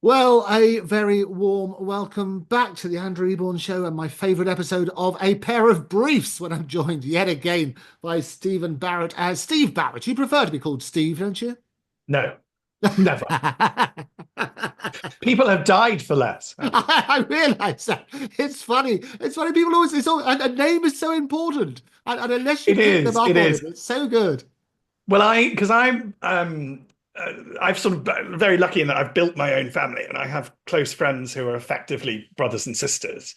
Well, a very warm welcome back to the Andrew Eborn Show and my favourite episode of A Pair of Briefs when I'm joined yet again by Stephen Barrett as Steve Barrett. You prefer to be called Steve, don't you? No, never. People have died for less, Andrew. I realise that. It's funny. It's funny. People always, and a name is so important. And unless you It pick them is. up It on it, is. it's so good. Well, because I've sort of very lucky in that I've built my own family and I have close friends who are effectively brothers and sisters.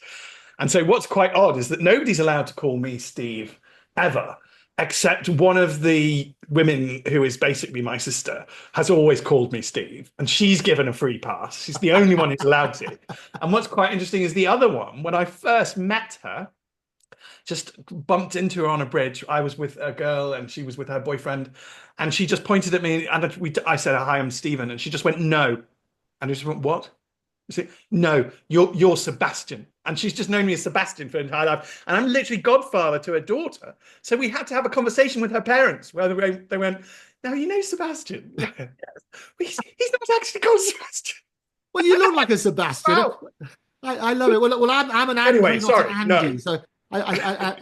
And so what's quite odd is that nobody's allowed to call me Steve ever, except one of the women who is basically my sister has always called me Steve, and she's given a free pass. She's the only one who's allowed to. And what's quite interesting is the other one, when I first met her, just bumped into her on a bridge. I was with a girl and she was with her boyfriend, and she just pointed at me and I said, "Hi, I'm Stephen," and she just went, "No," and I just went, "What?" I said, "No, you're Sebastian," and she's just known me as Sebastian for her entire life, and I'm literally godfather to her daughter. So we had to have a conversation with her parents where they went, "Now you know Sebastian." Yes. He's not actually called Sebastian. Well, you look like a Sebastian. Wow. I love it. Well, I'm an Anyway, Andrew, not an sorry. No. Andy. So I, I,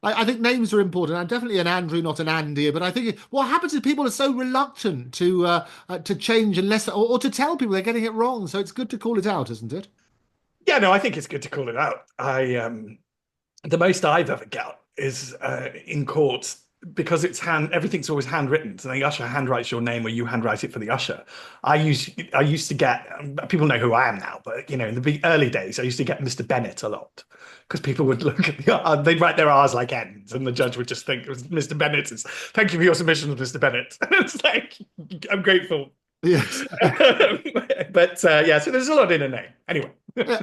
I, I think names are important. I'm definitely an Andrew, not an Andy. But I think what happens is people are so reluctant to change unless or to tell people they're getting it wrong. So it's good to call it out, isn't it? Yeah, no, I think it's good to call it out. The most I've ever got is in court because everything's always handwritten. So the usher handwrites your name or you handwrite it for the usher. I used to get people know who I am now, but in the early days I used to get Mr. Bennett a lot because people would look at they'd write their R's like N's and the judge would just think it was Mr. Bennett. It's, "Thank you for your submissions, Mr. Bennett." And it's like, I'm grateful. Yes. But yeah, so there's a lot in a name. Anyway.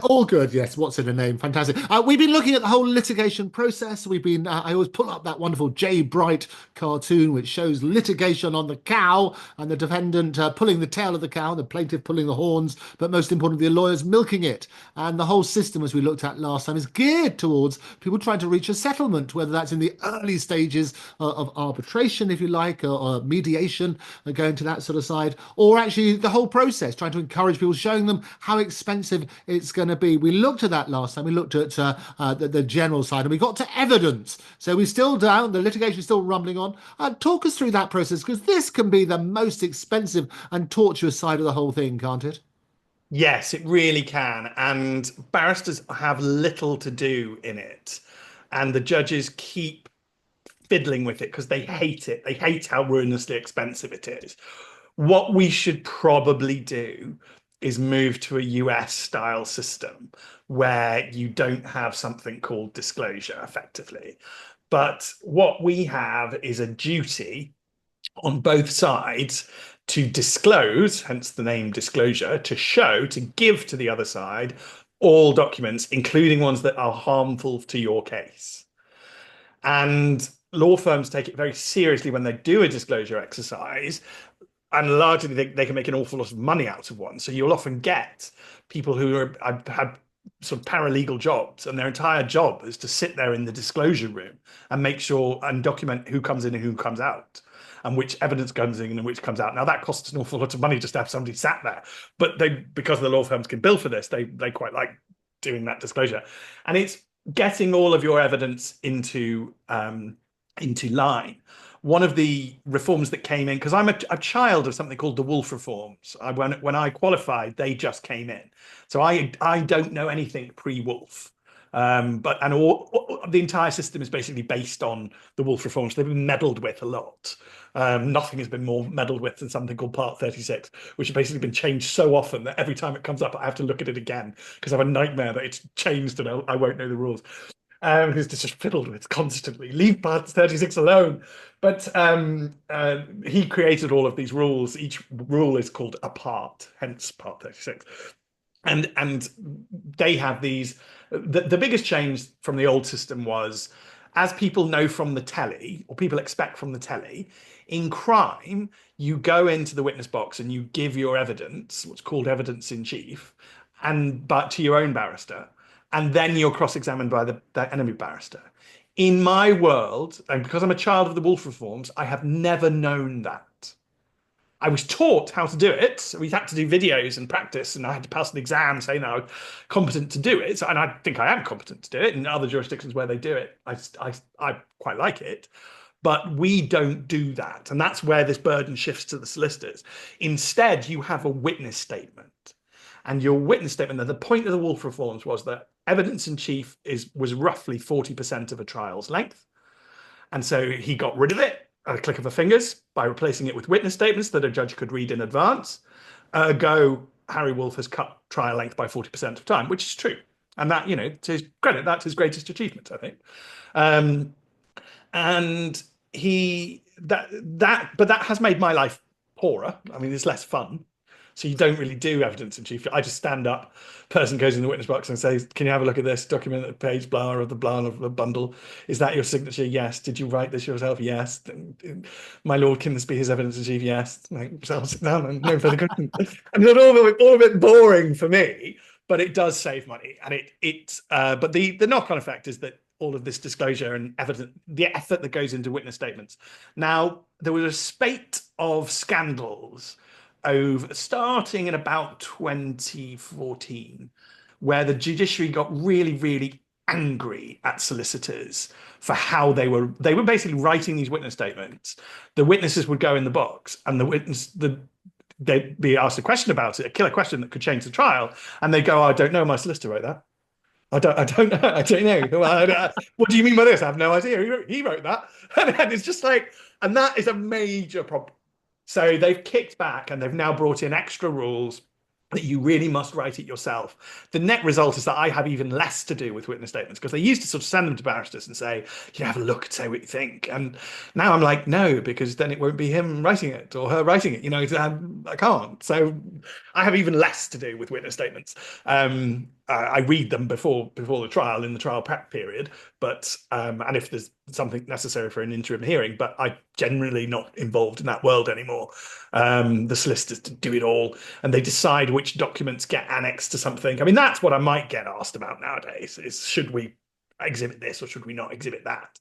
All good, yes. What's in a name? Fantastic. We've been looking at the whole litigation process. We've been. I always pull up that wonderful Jay Bright cartoon, which shows litigation on the cow and the defendant pulling the tail of the cow, and the plaintiff pulling the horns, but most importantly, the lawyers milking it. And the whole system, as we looked at last time, is geared towards people trying to reach a settlement, whether that's in the early stages of arbitration, if you like, or mediation, going to that sort of side, or actually the whole process, trying to encourage people, showing them how expensive it's going to be. We looked at that last time. We looked at the general side and we got to evidence. So we're still down. The litigation is still rumbling on. Talk us through that process because this can be the most expensive and tortuous side of the whole thing, can't it? Yes, it really can. And barristers have little to do in it. And the judges keep fiddling with it because they hate it. They hate how ruinously expensive it is. What we should probably do is move to a US style system where you don't have something called disclosure effectively. But what we have is a duty on both sides to disclose, hence the name disclosure, to show, to give to the other side all documents, including ones that are harmful to your case. And law firms take it very seriously when they do a disclosure exercise, and largely they can make an awful lot of money out of one. So you'll often get people who have sort of paralegal jobs, and their entire job is to sit there in the disclosure room and make sure and document who comes in and who comes out, and which evidence comes in and which comes out. Now that costs an awful lot of money just to have somebody sat there, but because the law firms can bill for this, they quite like doing that disclosure, and it's getting all of your evidence into line. One of the reforms that came in, because I'm a child of something called the Wolf reforms. When I qualified, they just came in, so I don't know anything pre-Wolf. The entire system is basically based on the Wolf reforms. They've been meddled with a lot. Nothing has been more meddled with than something called Part 36, which has basically been changed so often that every time it comes up, I have to look at it again because I have a nightmare that it's changed and I won't know the rules. Who's just fiddled with constantly. Leave Part 36 alone. But he created all of these rules. Each rule is called a part, hence Part 36. And they have these. The biggest change from the old system was, as people know from the telly, or people expect from the telly, in crime, you go into the witness box and you give your evidence, what's called evidence in chief, but to your own barrister, and then you're cross-examined by the enemy barrister. In my world, and because I'm a child of the Wolf reforms, I have never known that. I was taught how to do it. We had to do videos and practice, and I had to pass an exam saying that I was competent to do it. And I think I am competent to do it. In other jurisdictions where they do it, I quite like it. But we don't do that. And that's where this burden shifts to the solicitors. Instead, you have a witness statement. And your witness statement, the point of the Wolf reforms was that evidence in chief was roughly 40% of a trial's length. And so he got rid of it at a click of a fingers by replacing it with witness statements that a judge could read in advance. Ergo, Harry Wolff has cut trial length by 40% of time, which is true. And that, to his credit, that's his greatest achievement, I think. And but that has made my life poorer. I mean, it's less fun. So you don't really do evidence in chief. I just stand up, person goes in the witness box and says, can you have a look at this document at page blah of the bundle? Is that your signature? Yes. Did you write this yourself? Yes. My lord, can this be his evidence in chief? Yes. So I'll sit down and no further questions. And it's all a bit boring for me, but it does save money. And but the knock-on effect is that all of this disclosure and the effort that goes into witness statements. Now, there was a spate of scandals starting in about 2014, where the judiciary got really, really angry at solicitors for how they were basically writing these witness statements. The witnesses would go in the box, and they'd be asked a question about it, a killer question that could change the trial, and they go, "Oh, I don't know, my solicitor wrote that. I don't know. I don't know. What do you mean by this? I have no idea. He wrote that." And it's just like, and that is a major problem. So they've kicked back and they've now brought in extra rules that you really must write it yourself. The net result is that I have even less to do with witness statements, because they used to sort of send them to barristers and say, have a look and say what you think. And now I'm like, no, because then it won't be him writing it or her writing it. I can't. So I have even less to do with witness statements. I read them before the trial, in the trial prep period, but and if there's something necessary for an interim hearing, but I'm generally not involved in that world anymore. The solicitors do it all, and they decide which documents get annexed to something. I mean, that's what I might get asked about nowadays: is should we exhibit this or should we not exhibit that?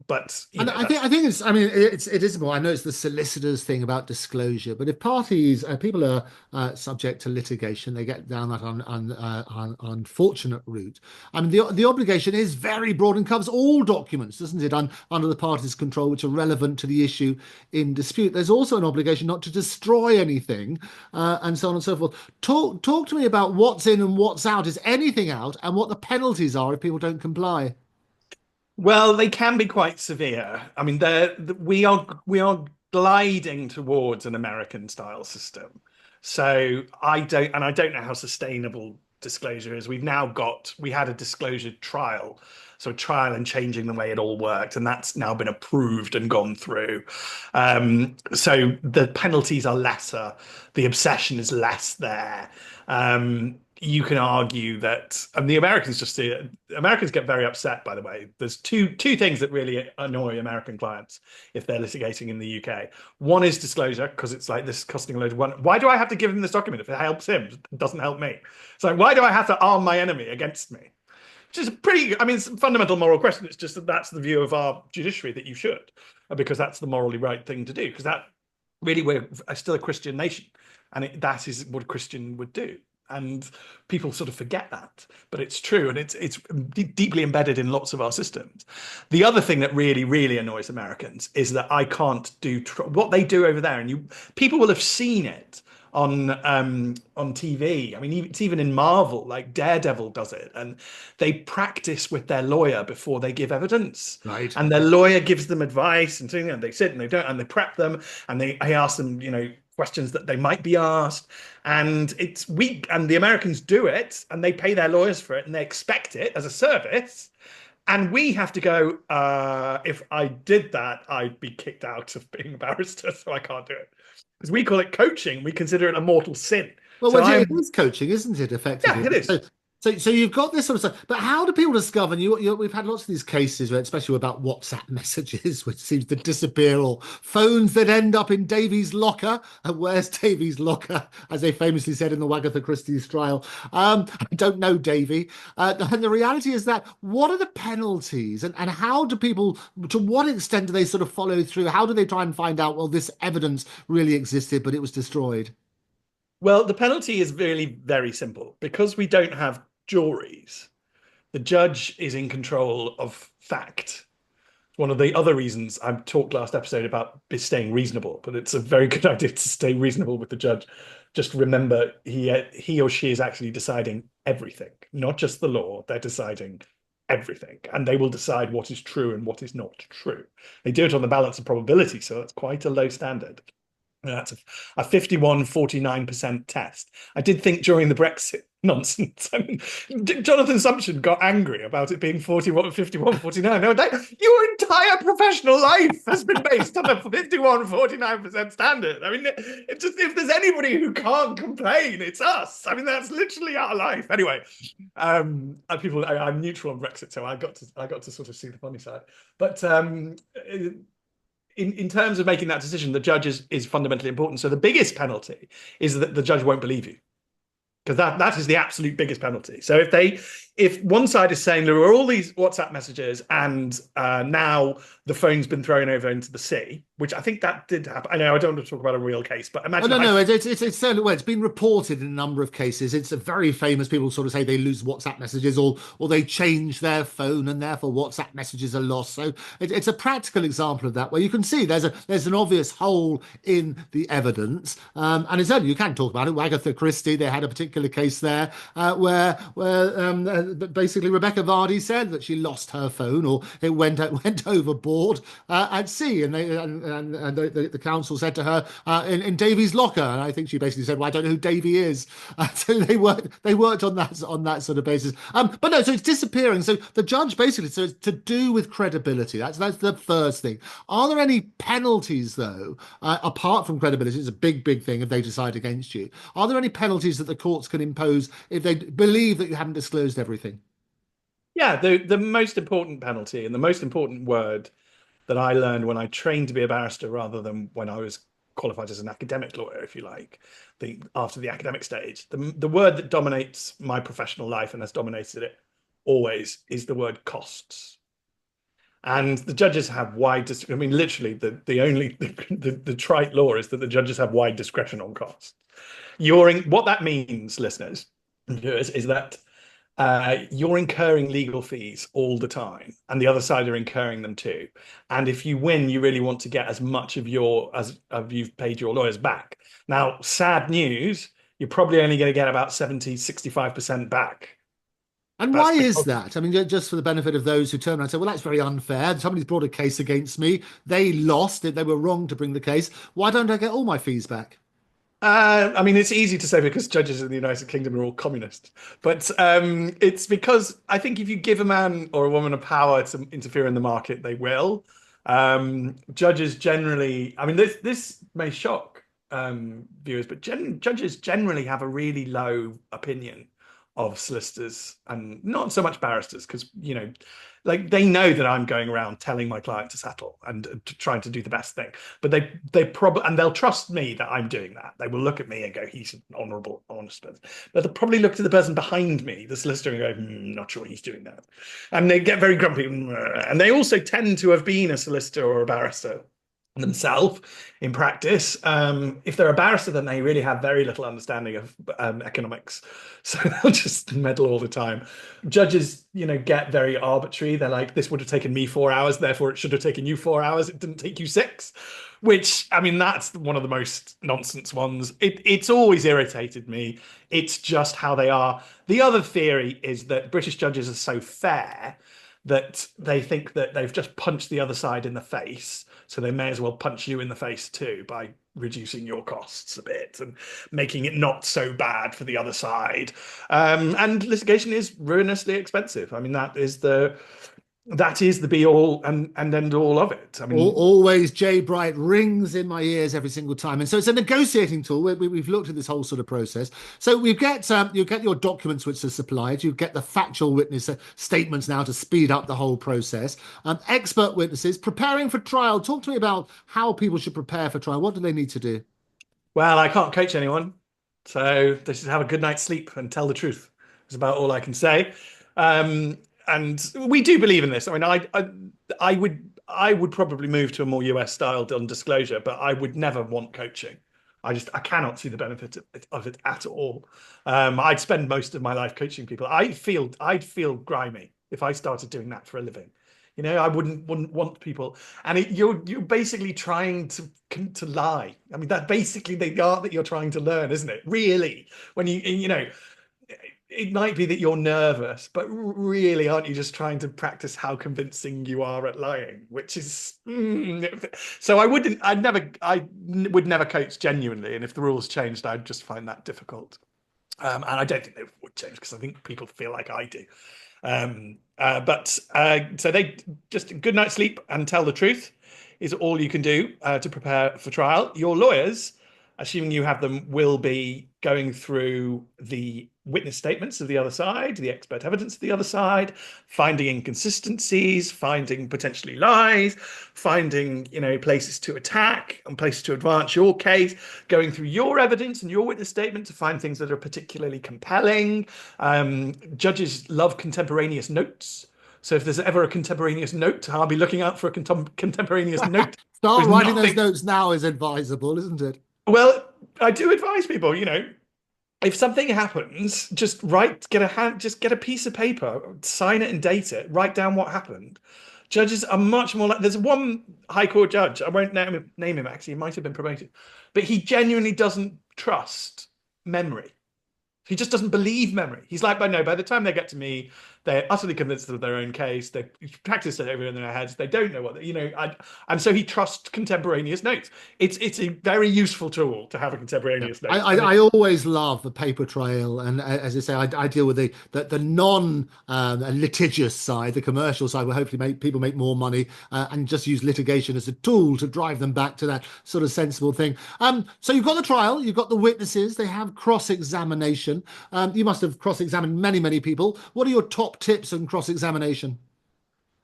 But I think it's. I mean, it is more. I know it's the solicitors' thing about disclosure, but if people are subject to litigation, they get down that unfortunate route. I mean, the obligation is very broad and covers all documents, doesn't it? Under the parties' control, which are relevant to the issue in dispute. There's also an obligation not to destroy anything, and so on and so forth. Talk to me about what's in and what's out. Is anything out, and what the penalties are if people don't comply? Well, they can be quite severe. I mean, we are gliding towards an American style system. So I don't know how sustainable disclosure is. We had a disclosure trial, so a trial and changing the way it all worked, and that's now been approved and gone through. So the penalties are lesser, the obsession is less there. You can argue that, and the Americans Americans get very upset, by the way. There's two things that really annoy American clients if they're litigating in the UK. One is disclosure, because it's like, this is costing a load of money. Why do I have to give him this document if it helps him? It doesn't help me. So why do I have to arm my enemy against me? Which is it's a fundamental moral question. It's just that's the view of our judiciary, that you should, because that's the morally right thing to do. Because that really, we're still a Christian nation, and that is what a Christian would do. And people sort of forget that, but it's true, and it's deeply embedded in lots of our systems. The other thing that really, really annoys Americans is that I can't do what they do over there, and people will have seen it on TV. I mean, it's even in Marvel, like Daredevil does it, and they practice with their lawyer before they give evidence. Right. And their lawyer gives them advice, and they sit and they prep them, and I ask them, questions that they might be asked, and the Americans do it, and they pay their lawyers for it, and they expect it as a service, and we have to go, if I did that, I'd be kicked out of being a barrister, so I can't do it, because we call it coaching. We consider it a mortal sin. Well, So it is coaching, isn't it? Effectively, yeah, it is. So you've got this sort of stuff, but how do people discover? And we've had lots of these cases, where, especially about WhatsApp messages, which seems to disappear, or phones that end up in Davy's locker. And where's Davy's locker, as they famously said in the Wagatha Christie's trial? I don't know, Davy. And the reality is that what are the penalties, and how do people, to what extent do they sort of follow through? How do they try and find out? Well, this evidence really existed, but it was destroyed. Well, the penalty is really very simple. Because we don't have juries, the judge is in control of fact. One of the other reasons I talked last episode about staying reasonable, but it's a very good idea to stay reasonable with the judge. Just remember, he or she is actually deciding everything, not just the law. They're deciding everything, and they will decide what is true and what is not true. They do it on the balance of probability, so that's quite a low standard. That's a 51-49% test. I did think during the Brexit nonsense, I mean, Jonathan Sumption got angry about it being 41, 51, 49. No, your entire professional life has been based on a 51-49% standard. I mean, it's just, if there's anybody who can't complain, it's us. I mean, that's literally our life. Anyway, I'm neutral on Brexit, so I got to sort of see the funny side. But in terms of making that decision, the judge is fundamentally important. So the biggest penalty is that the judge won't believe you, because that is the absolute biggest penalty. So if one side is saying there are all these WhatsApp messages and now the phone's been thrown over into the sea, which I think that did happen. I know I don't want to talk about a real case, but imagine. Oh, no, it's certainly, well, it's been reported in a number of cases. It's a very famous. People sort of say they lose WhatsApp messages, or they change their phone, and therefore WhatsApp messages are lost. So it's a practical example of that, where you can see there's an obvious hole in the evidence, and it's only, you can talk about it. Agatha Christie, they had a particular case there where basically Rebecca Vardy said that she lost her phone, or it went overboard at sea, and the council said to her, in Davy's locker, and I think she basically said, "Well, I don't know who Davy is." So they worked on that sort of basis. But no, so it's disappearing. So the judge basically, so it's to do with credibility. That's the first thing. Are there any penalties though, apart from credibility? It's a big thing if they decide against you. Are there any penalties that the courts can impose if they believe that you haven't disclosed everything? Yeah, the most important penalty and the most important word that I learned when I trained to be a barrister, rather than when I was qualified as an academic lawyer, if you like, after the academic stage. The word that dominates my professional life and has dominated it always is the word costs. And the judges have I mean, literally, the only the trite law is that the judges have wide discretion on costs. What that means, listeners, is that you're incurring legal fees all the time, and the other side are incurring them too. And if you win, you really want to get as much of you've paid your lawyers back. Now, sad news, you're probably only going to get about 70-65% back. And That's why is because that? I mean, just for the benefit of those who turn around and say, well, that's very unfair. Somebody's brought a case against me. They lost it. They were wrong to bring the case. Why don't I get all my fees back? I mean, it's easy to say because judges in the United Kingdom are all communist, but it's because I think if you give a man or a woman a power to interfere in the market, they will. Judges generally, I mean, this may shock viewers, but judges generally have a really low opinion of solicitors, and not so much barristers, because like, they know that I'm going around telling my client to settle and trying to do the best thing, but they probably, and they'll trust me that I'm doing that. They will look at me and go, he's an honourable, honest person. But they'll probably look to the person behind me, the solicitor, and go, not sure he's doing that, and they get very grumpy. And they also tend to have been a solicitor or a barrister themselves in practice. If they're a barrister, then they really have very little understanding of economics, so they'll just meddle all the time. Judges, get very arbitrary. They're like, this would have taken me 4 hours, therefore it should have taken you 4 hours. It didn't take you 6, which, I mean, that's one of the most nonsense ones. It's always irritated me. It's just how they are. The other theory is that British judges are so fair that they think that they've just punched the other side in the face, so they may as well punch you in the face too by reducing your costs a bit and making it not so bad for the other side. And litigation is ruinously expensive. I mean, that is that is the be all and end all of it. I mean, Always Jay Bright rings in my ears every single time, and so it's a negotiating tool. We've looked at this whole sort of process. So you get your documents which are supplied. You get the factual witness statements now to speed up the whole process. Expert witnesses preparing for trial. Talk to me about how people should prepare for trial. What do they need to do? well, I can't coach anyone, so they should have a good night's sleep and tell the truth. Is about all I can say. Um, and we do believe in this. I mean, I would probably move to a more US style on disclosure, but I would never want coaching. I cannot see the benefit of it at all. I'd spend most of my life coaching people. I'd feel grimy if I started doing that for a living. You know, I wouldn't want people, and you're basically trying to lie. I mean, that's basically the art that you're trying to learn, isn't it? Really, when you know, it might be that you're nervous, but really, aren't you just trying to practice how convincing you are at lying? Which is so I would never coach genuinely, and if the rules changed, I'd just find that difficult. And I don't think they would change because I think people feel like I do. So they just good night's sleep and tell the truth is all you can do to prepare for trial. Your lawyers, assuming you have them, will be going through the witness statements of the other side, the expert evidence of the other side, finding inconsistencies, finding potentially lies, finding, you know, places to attack and places to advance your case, going through your evidence and your witness statement to find things that are particularly compelling. Judges love contemporaneous notes. So if there's ever a contemporaneous note, I'll be looking out for a contemporaneous note. Start There's writing those nothing. notes now is advisable, isn't it? Well, I do advise people, you know, if something happens, just get a piece of paper, sign it and date it, write down what happened. Judges are much more like, there's one High Court judge, I won't name him actually, he might have been promoted, but he genuinely doesn't trust memory. He just doesn't believe memory. He's like, but no, by the time they get to me, they're utterly convinced of their own case. They practice it over in their heads. They don't know what, you know, and so he trusts contemporaneous notes. It's a very useful tool to have a Yeah. contemporaneous note. I always love the paper trail, and as I say, I deal with the non litigious side, the commercial side, where hopefully people make more money and just use litigation as a tool to drive them back to that sort of sensible thing. So you've got the trial, you've got the witnesses, they have cross-examination. You must have cross-examined many people. What are your top tips on cross-examination?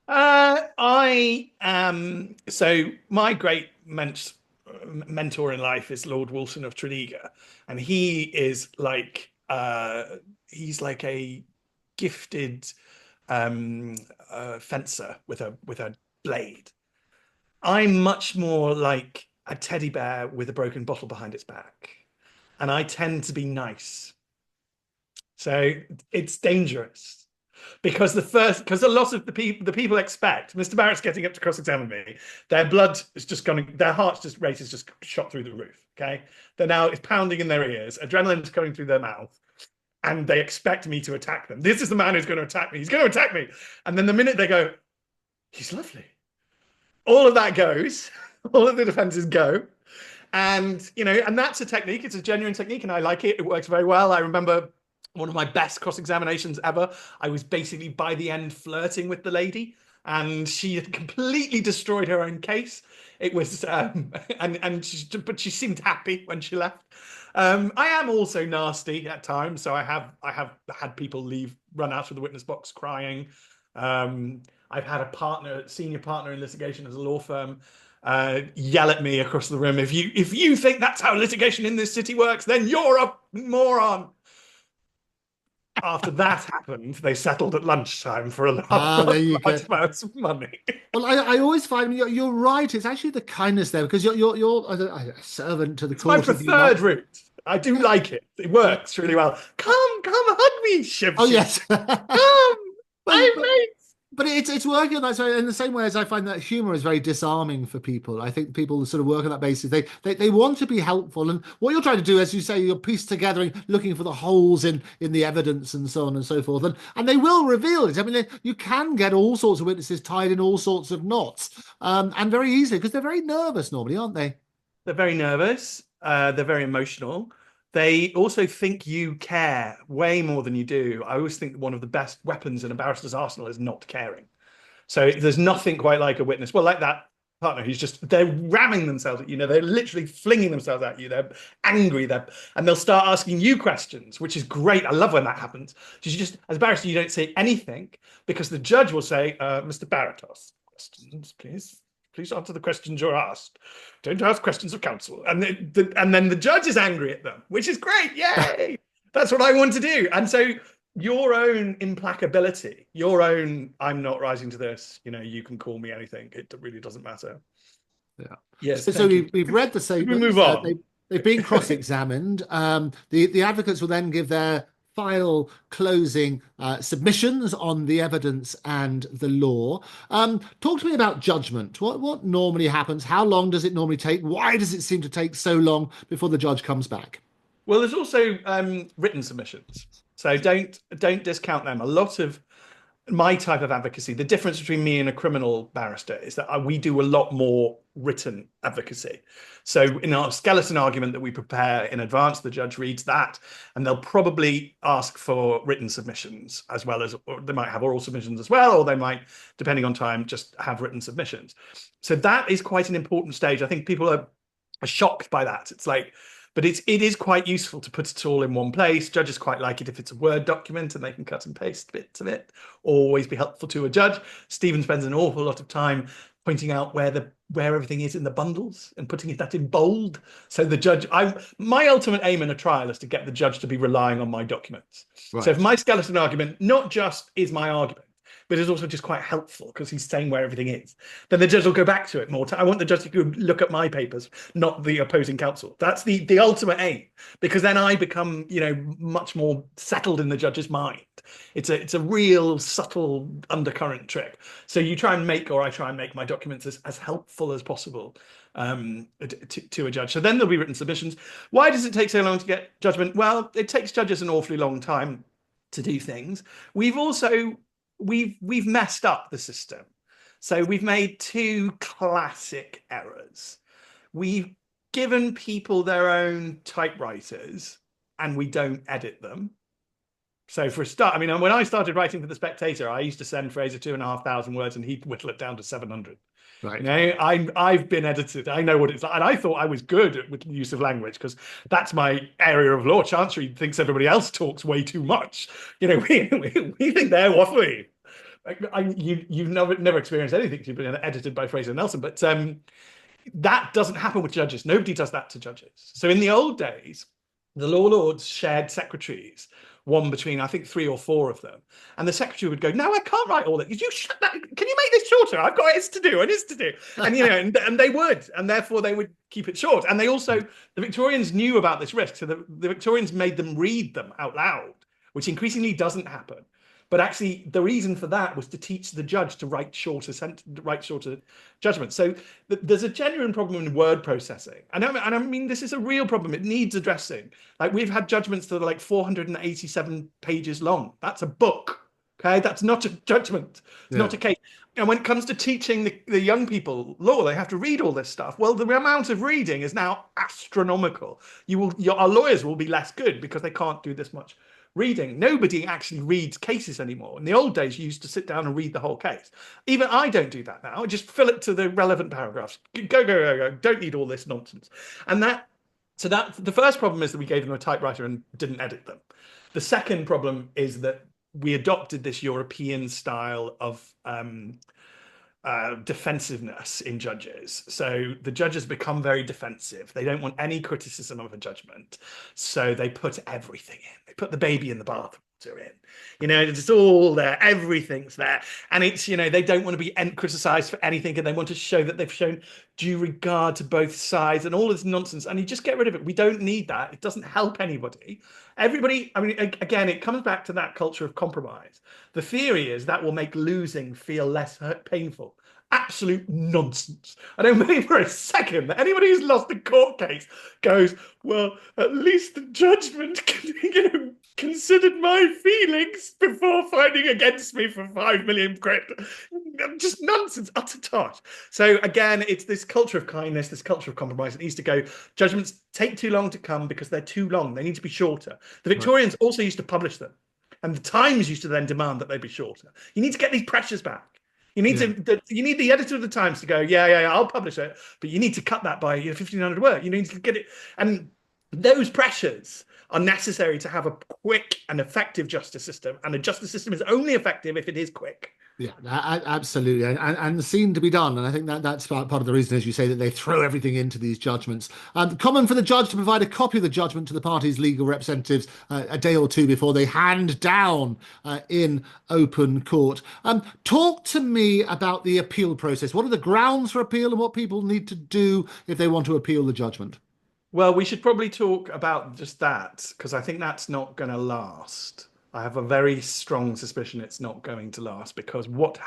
I am so my great mentor in life is Lord Wilson of Tredegar, and he's like a gifted fencer with a blade. I'm much more like a teddy bear with a broken bottle behind its back, and I tend to be nice. So it's dangerous because a lot of the people expect Mr. Barrett's getting up to cross-examine me. Their blood is just going, their heart's just rate is just shot through the roof. Okay, they're now it's pounding in their ears, adrenaline's going through their mouth, and they expect me to attack them. This is the man who's going to attack me. He's going to attack me, and then the minute they go, he's lovely. All of that goes. All of the defenses go. And, you know, and that's a technique. It's a genuine technique, and I like it. It works very well. I remember one of my best cross-examinations ever. I was basically by the end flirting with the lady, and she had completely destroyed her own case. It was, but she seemed happy when she left. I am also nasty at times, so I have had people run out of the witness box crying. I've had senior partner in litigation as a law firm, yell at me across the room. If you think that's how litigation in this city works, then you're a moron. After that happened, they settled at lunchtime for a Ah, there you go. large amounts of money. Well, I always find you're right. It's actually the kindness there because you're a servant to the It's my court. If you like. preferred route. I do like it. It works really well. Come, hug me, Oh Shiv. yes. Come, but, my but mate. but it's working on that. So in the same way as I find that humor is very disarming for people, I think people sort of work on that basis. They want to be helpful, and what you're trying to do, as you say, you're piece together and looking for the holes in the evidence and so on and so forth, and they will reveal it. I mean, you can get all sorts of witnesses tied in all sorts of knots, and very easily because they're very nervous normally, aren't they? They're very nervous. They're very emotional. They also think you care way more than you do. I always think one of the best weapons in a barrister's arsenal is not caring. So there's nothing quite like a witness. Well, like that partner who's just, they're ramming themselves at you, they're literally flinging themselves at you, they're angry, and they'll start asking you questions, which is great. I love when that happens. You just, as a barrister, you don't say anything because the judge will say, Mr. Barrett, ask questions, please answer the questions you're asked. Don't ask questions of counsel. And then the judge is angry at them, which is great. Yay! That's what I want to do. And so your own implacability, your own, I'm not rising to this, you can call me anything. It really doesn't matter. Yeah. Yes. So we've read the We statements. move on. They've been cross-examined. The advocates will then give their final closing submissions on the evidence and the law. Talk to me about judgment. What normally happens? How long does it normally take? Why does it seem to take so long before the judge comes back? Well, there's also written submissions. So don't discount them. A lot of my type of advocacy, the difference between me and a criminal barrister is that we do a lot more written advocacy. So in our skeleton argument that we prepare in advance, the judge reads that, and they'll probably ask for written submissions as well as, or they might have oral submissions as well, or they might, depending on time, just have written submissions. So that is quite an important stage. I think people are shocked by that. It's like, but it is quite useful to put it all in one place. Judges quite like it if it's a Word document and they can cut and paste bits of it. Always be helpful to a judge. Stephen spends an awful lot of time pointing out where everything is in the bundles and putting that in bold. So the judge, my ultimate aim in a trial is to get the judge to be relying on my documents. Right. So if my skeleton argument not just is my argument, but it's also just quite helpful because he's saying where everything is, then the judge will go back to it more. I want the judge to go look at my papers, not the opposing counsel. That's the ultimate aim, because then I become, much more settled in the judge's mind. It's a real subtle undercurrent trick. So I try and make my documents as helpful as possible to a judge. So then there'll be written submissions. Why does it take so long to get judgment? Well, it takes judges an awfully long time to do things. We've messed up the system. So we've made two classic errors. We've given people their own typewriters and we don't edit them. So for a start, when I started writing for The Spectator, I used to send Fraser 2,500 words and he'd whittle it down to 700. Right. I've been edited. I know what it's like. And I thought I was good with use of language because that's my area of law. Chancery thinks everybody else talks way too much. We think they're waffly. You've never experienced anything. You've been edited by Fraser Nelson, but that doesn't happen with judges. Nobody does that to judges. So in the old days, the law lords shared secretaries, one between, I think, 3 or 4 of them. And the secretary would go, no, I can't write all that. You shut that. Can you make this shorter? I've got it's to do. And, and they would, and therefore they would keep it short. And they also, the Victorians knew about this risk. So the Victorians made them read them out loud, which increasingly doesn't happen. But actually, the reason for that was to teach the judge to write shorter judgments. So there's a genuine problem in word processing. And this is a real problem. It needs addressing. Like, we've had judgments that are like 487 pages long. That's a book. Okay, that's not a judgment. It's not a case. And when it comes to teaching the young people law, they have to read all this stuff. Well, the amount of reading is now astronomical. Our lawyers will be less good because they can't do this much reading. Nobody actually reads cases anymore. In the old days, you used to sit down and read the whole case. Even I don't do that now. I just fill it to the relevant paragraphs. Go. Don't need all this nonsense. And the first problem is that we gave them a typewriter and didn't edit them. The second problem is that we adopted this European style of defensiveness in judges. So the judges become very defensive. They don't want any criticism of a judgment. So they put everything in. They put the baby in the bathwater in. It's all there. Everything's there. And it's, they don't want to be criticized for anything. And they want to show that they've shown due regard to both sides and all this nonsense. And you just get rid of it. We don't need that. It doesn't help anybody. Everybody, again, it comes back to that culture of compromise. The theory is that will make losing feel less painful. Absolute nonsense. I don't believe for a second that anybody who's lost a court case goes, well, at least the judgment considered my feelings before finding against me for 5 million quid. Just nonsense, utter tosh. So again, it's this culture of kindness, this culture of compromise. It needs to go. Judgments take too long to come because they're too long. They need to be shorter. The Victorians also used to publish them, and the Times used to then demand that they be shorter. You need to get these pressures back. You need Yeah. you need the editor of the Times to go, yeah, I'll publish it, but you need to cut that by 1,500 words. You need to get it, and those pressures are necessary to have a quick and effective justice system. And a justice system is only effective if it is quick. Yeah, absolutely, and seem to be done. And I think that that's part of the reason, as you say, that they throw everything into these judgments. Common for the judge to provide a copy of the judgment to the party's legal representatives a day or two before they hand down in open court. Talk to me about the appeal process. What are the grounds for appeal, and what people need to do if they want to appeal the judgment? Well, we should probably talk about just that because I think that's not going to last. I have a very strong suspicion it's not going to last because what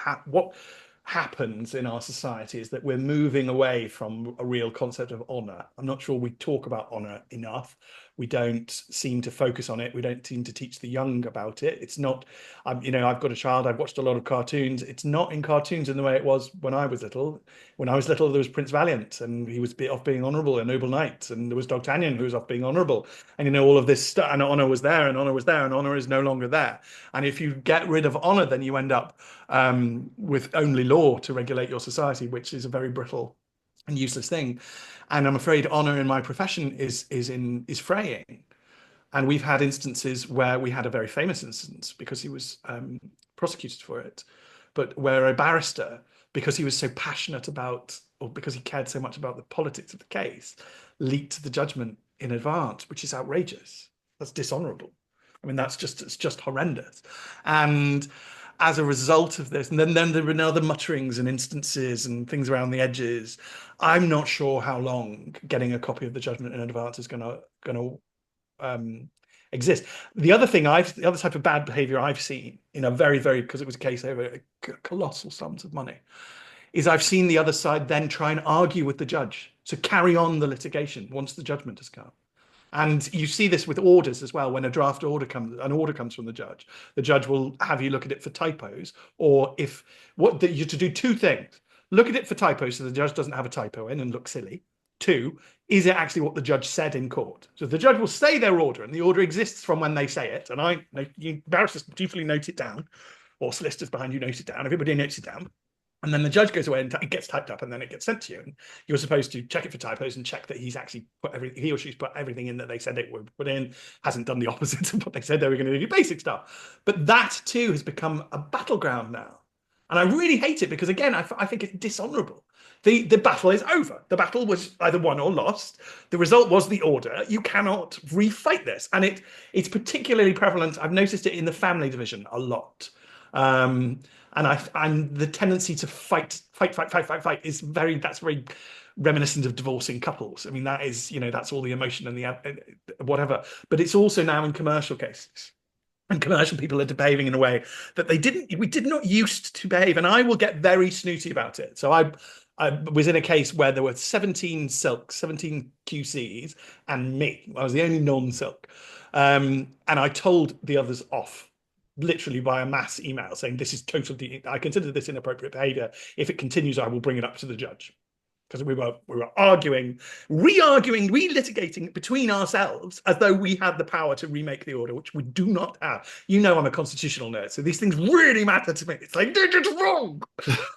happens in our society is that we're moving away from a real concept of honor. I'm not sure we talk about honor enough. We don't seem to focus on it. We don't seem to teach the young about it. It's not, I've got a child. I've watched a lot of cartoons. It's not in cartoons in the way it was when I was little. When I was little, there was Prince Valiant, and he was off being honourable, a noble knight, and there was D'Artagnan, who was off being honourable, and all of this stuff. And honour was there, and honour was there, and honour is no longer there. And if you get rid of honour, then you end up with only law to regulate your society, which is a very brittle and useless thing. And I'm afraid honor in my profession is fraying. And we've had instances where we had a very famous instance because he was prosecuted for it, but where a barrister, because he was so passionate about, or because he cared so much about the politics of the case, leaked the judgment in advance, which is outrageous. That's dishonorable. I mean, it's just horrendous. And as a result of this, and then there were other mutterings and instances and things around the edges. I'm not sure how long getting a copy of the judgment in advance is going to exist. The other type of bad behavior I've seen in a very, very, because it was a case over colossal sums of money, is I've seen the other side then try and argue with the judge. So carry on the litigation once the judgment has come. And you see this with orders as well. When an order comes from the judge will have you look at it for typos, or you to do two things: look at it for typos, so the judge doesn't have a typo in and look silly. Two, is it actually what the judge said in court? So the judge will say their order, and the order exists from when they say it. And barristers dutifully note it down, or solicitors behind you note it down. Everybody notes it down. And then the judge goes away and it gets typed up, and then it gets sent to you. And you're supposed to check it for typos and check that he's actually he or she's put everything in that they said it would put in, hasn't done the opposite of what they said they were going to do, basic stuff. But that too has become a battleground now. And I really hate it because, again, I think it's dishonorable. The battle is over. The battle was either won or lost. The result was the order. You cannot refight this. And it's particularly prevalent. I've noticed it in the family division a lot. And the tendency to fight is that's very reminiscent of divorcing couples. I mean, that is, that's all the emotion and the whatever. But it's also now in commercial cases. And commercial people are behaving in a way that we did not used to behave. And I will get very snooty about it. So I was in a case where there were 17 silks, 17 QCs, and me. I was the only non-silk. And I told the others off, literally by a mass email, saying this is totally, I consider this inappropriate behavior. If it continues, I will bring it up to the judge. Because we were arguing, relitigating between ourselves as though we had the power to remake the order, which we do not have. I'm a constitutional nerd, so these things really matter to me. It's like, it's wrong.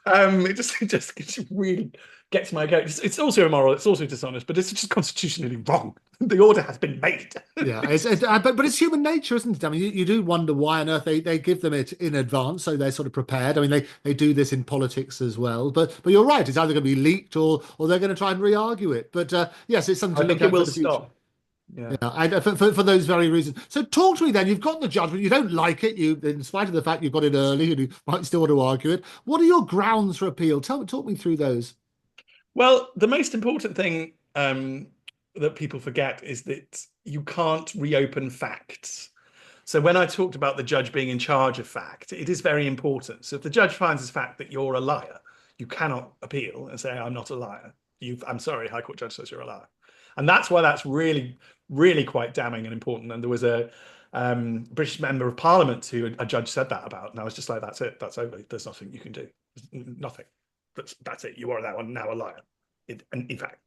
It just really gets my goat. It's also immoral, it's also dishonest, but it's just constitutionally wrong. The order has been made. Yeah, but it's human nature, isn't it? I mean, you do wonder why on earth they give them it in advance, so they're sort of prepared. I mean, they do this in politics as well. But you're right, it's either going to be leaked or they're going to try and re-argue it. But yes, it's something to look at for the future. Stop. Yeah, and for those very reasons. So talk to me then. You've got the judgment. You don't like it. In spite of the fact you've got it early and you might still want to argue it. What are your grounds for appeal? Talk me through those. Well, the most important thing that people forget is that you can't reopen facts. So when I talked about the judge being in charge of fact, it is very important. So if the judge finds as fact that you're a liar, you cannot appeal and say, I'm not a liar. I'm sorry, High Court judge says you're a liar. And that's why that's really, really quite damning and important. And there was a British member of Parliament who a judge said that about. And I was just like, that's it. That's over. There's nothing you can do. Nothing. That's it. You are now a liar. In fact,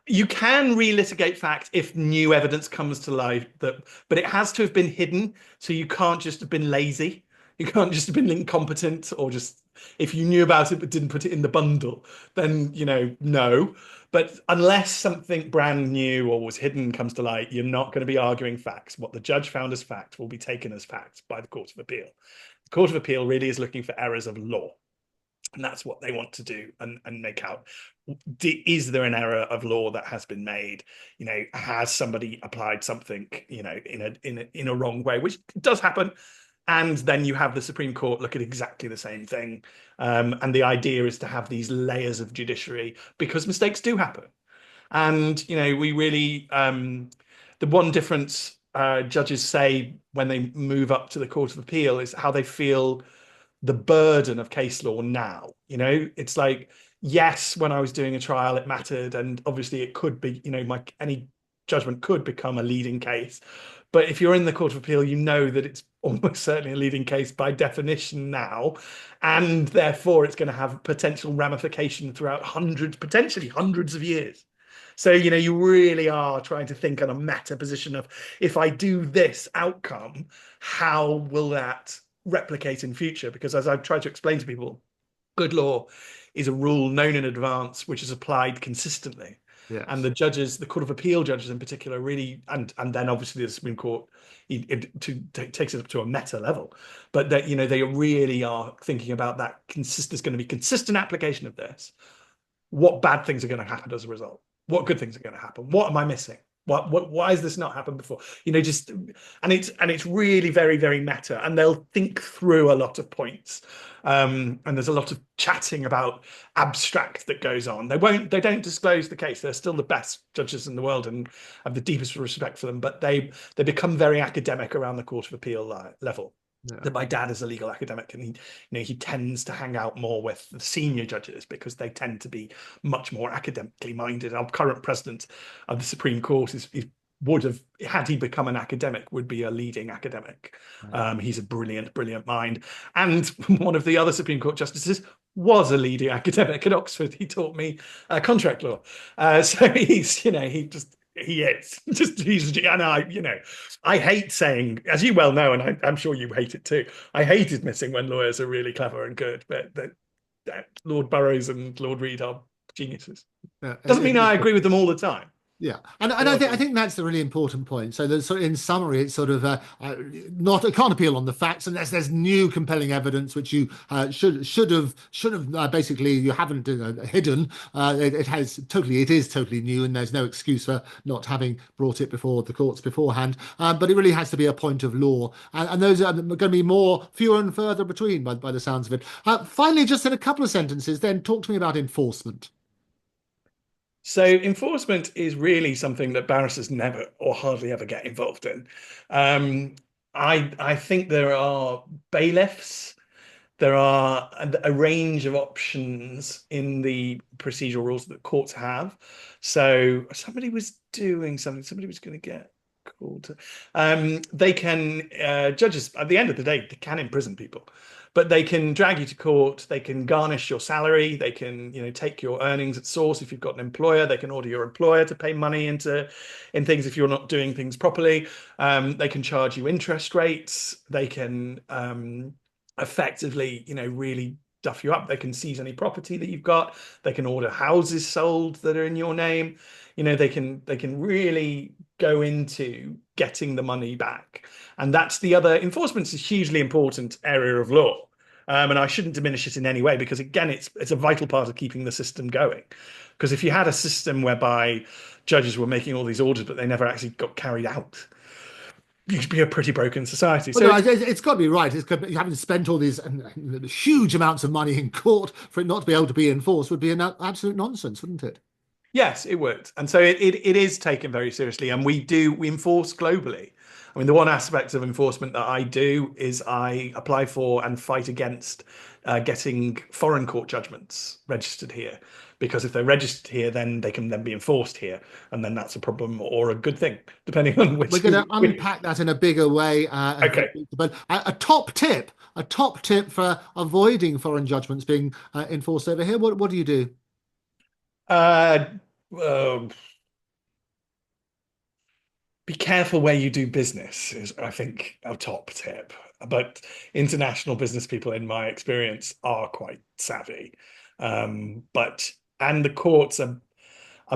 you can relitigate fact if new evidence comes to light, but it has to have been hidden. So you can't just have been lazy. You can't just have been incompetent or just if you knew about it but didn't put it in the bundle, then no. But unless something brand new or was hidden comes to light, you're not going to be arguing facts. What the judge found as fact will be taken as fact by the Court of Appeal. The Court of Appeal really is looking for errors of law. And that's what they want to do and make out. Is there an error of law that has been made? Has somebody applied something, in a wrong way, which does happen. And then you have the Supreme Court look at exactly the same thing. And the idea is to have these layers of judiciary because mistakes do happen. And, we really, the one difference judges say when they move up to the Court of Appeal is how they feel the burden of case law now. It's like, yes, when I was doing a trial, it mattered. And obviously it could be, any judgment could become a leading case. But if you're in the Court of Appeal, you know that it's almost certainly a leading case by definition now. And therefore, it's going to have potential ramification throughout potentially hundreds of years. So, you really are trying to think on a meta position of, if I do this outcome, how will that replicate in future? Because as I've tried to explain to people, good law is a rule known in advance, which is applied consistently. Yes. And the judges, the Court of Appeal judges in particular, really, and then obviously the Supreme Court, takes it up to a meta level. But that they really are thinking about that. There's going to be consistent application of this. What bad things are going to happen as a result? What good things are going to happen? What am I missing? Why has this not happened before? And it's really very, very meta, and they'll think through a lot of points. And there's a lot of chatting about abstract that goes on. They don't disclose the case. They're still the best judges in the world and have the deepest respect for them, but they become very academic around the Court of Appeal level. Yeah. That my dad is a legal academic, and he tends to hang out more with the senior judges because they tend to be much more academically minded. Our current president of the Supreme Court would have, had he become an academic, would be a leading academic. Right. He's a brilliant mind, and one of the other Supreme Court justices was a leading academic at Oxford. He taught me contract law, so he is just, and I hate saying, as you well know, and I'm sure you hate it too. I hate admitting when lawyers are really clever and good, but Lord Burrows and Lord Reed are geniuses. Doesn't mean I agree with them all the time. Yeah, and I think that's the really important point. So in summary, it's sort of it can't appeal on the facts unless there's new compelling evidence which you should have basically you haven't hidden. It is totally new, and there's no excuse for not having brought it before the courts beforehand. But it really has to be a point of law, and those are going to be fewer and further between by the sounds of it. Finally, just in a couple of sentences, then talk to me about enforcement. So enforcement is really something that barristers never or hardly ever get involved in. I think there are bailiffs. There are a range of options in the procedural rules that courts have. So somebody was doing something. Somebody was going to get called. They can judges at the end of the day, they can imprison people. But they can drag you to court. They can garnish your salary. They can, take your earnings at source if you've got an employer. They can order your employer to pay money in things if you're not doing things properly. They can charge you interest rates. They can effectively, really duff you up. They can seize any property that you've got. They can order houses sold that are in your name. They can really go into getting the money back. And that's the other. Enforcement is a hugely important area of law. And I shouldn't diminish it in any way because, again, it's a vital part of keeping the system going. Because if you had a system whereby judges were making all these orders, but they never actually got carried out, you'd be a pretty broken society. Well, so it's got to be right. You having spent all these huge amounts of money in court for it not to be able to be enforced would be an absolute nonsense, wouldn't it? Yes, it would. And so it is taken very seriously. And we enforce globally. I mean, the one aspect of enforcement that I do is I apply for and fight against getting foreign court judgments registered here. Because if they're registered here, then they can then be enforced here. And then that's a problem or a good thing, depending on which. We're going to unpack that in a bigger way. Okay. But a top tip for avoiding foreign judgments being enforced over here. What do you do? Be careful where you do business is, I think, a top tip. But international business people, in my experience, are quite savvy. But and the courts are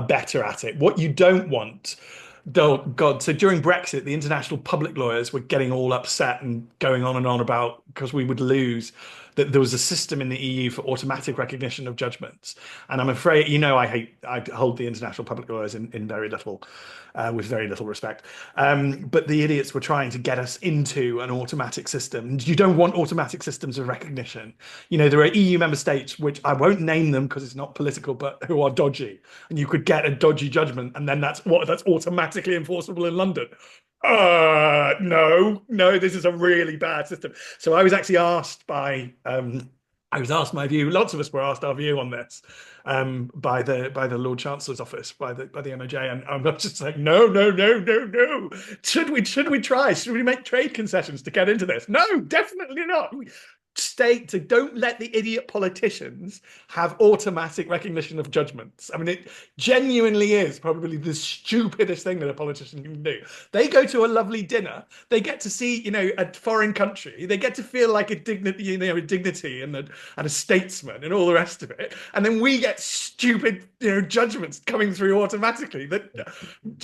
better at it. What you don't want, though, God, so during Brexit, the international public lawyers were getting all upset and going on and on about because we would lose. That there was a system in the EU for automatic recognition of judgments, and I'm afraid, I hold the international public lawyers in very little, with very little respect. But the idiots were trying to get us into an automatic system. You don't want automatic systems of recognition. There are EU member states, which I won't name them because it's not political, but who are dodgy, and you could get a dodgy judgment, and then that's automatically enforceable in London. No, this is a really bad system. So I was actually asked I was asked my view. Lots of us were asked our view on this, by the Lord Chancellor's office, by the MOJ, and I'm just like, no, no, no, no, no. Should we try? Should we make trade concessions to get into this? No, definitely not. Don't let the idiot politicians have automatic recognition of judgments. I mean, it genuinely is probably the stupidest thing that a politician can do. They go to a lovely dinner, they get to see, a foreign country, they get to feel like a dignity and a statesman and all the rest of it, and then we get stupid, judgments coming through automatically.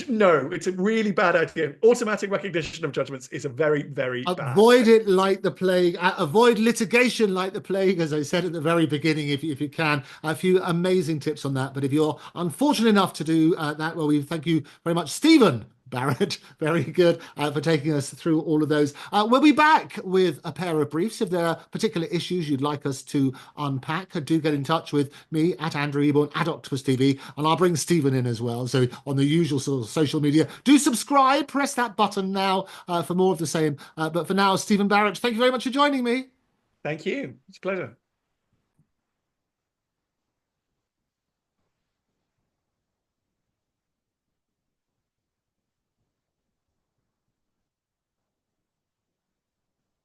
No, it's a really bad idea. Automatic recognition of judgments is a very, very Avoid bad it like the plague. Avoid litigation like the plague, as I said at the very beginning, if you can. A few amazing tips on that. But if you're unfortunate enough to do that, well, we thank you very much, Stephen Barrett. Very good for taking us through all of those. We'll be back with a pair of briefs. If there are particular issues you'd like us to unpack, do get in touch with me at Andrew Eborn at Octopus TV, and I'll bring Stephen in as well. So on the usual sort of social media, do subscribe, press that button now for more of the same. But for now, Stephen Barrett, thank you very much for joining me. Thank you. It's a pleasure.